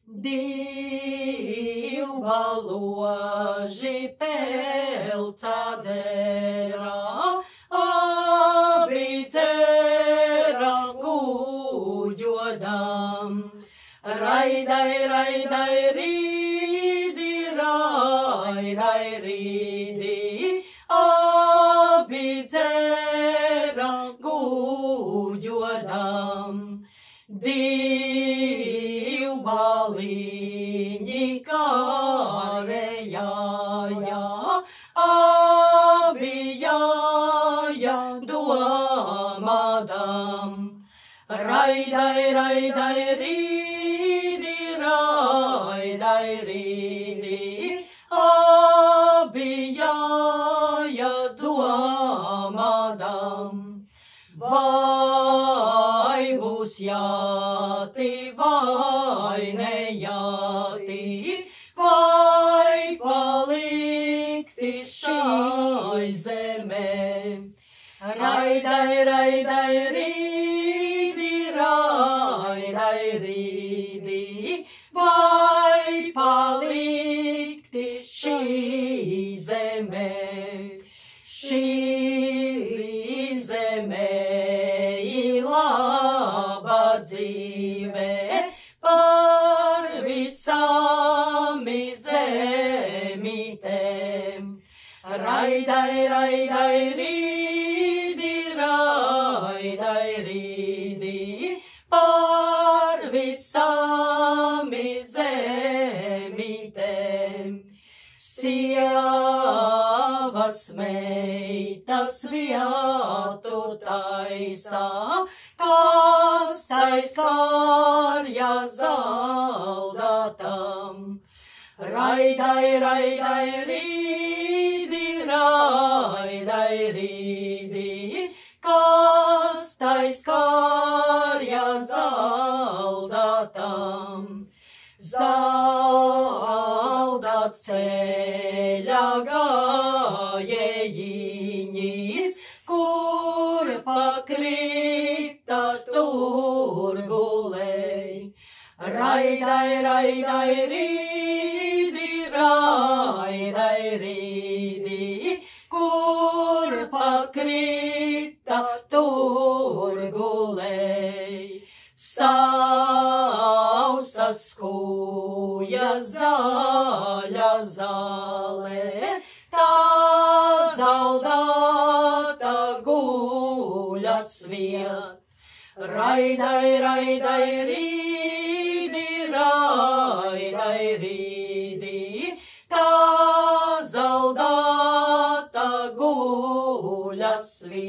Divbaloži pelca dzera, abi dzera guļodam. Raidai, raidai, rīdi, raidai, rīdi, abi dzera guļodam. Divbaliņi kārējāja, abi jāja domādam. Raidai, raidai, rīdi, raidai, rīdi, abi jāja domādam. Vai būs jāti, vai nejāti, vai palikti šai zemē. Raidai, raidai, rīdi, raidai, rīdi, vai palikti šī zemē. Šī zemē ir laba dzīve, par visām zemītēm. Raidai, raidai, rīdi, raidai, rīdi, par visām zemītēm. Sievas meitas vietu taisā, kas taiskārja zaldātam. Raidai, raidai, rīdi, raidai, rīdi, kas taiskārja zaldātam. Zaldāts ceļā gājējiņis, kur pakrita tur gulēj. Raidai, raidai, rīdi, raidai, rīdi, kur pakrita tur gulēj. Sausas kūjas zaļa zālē, tā zaldāta guļas viet. Raidai, raidai, rīdi, raidai, rīdi, tā zaldāta guļas viet.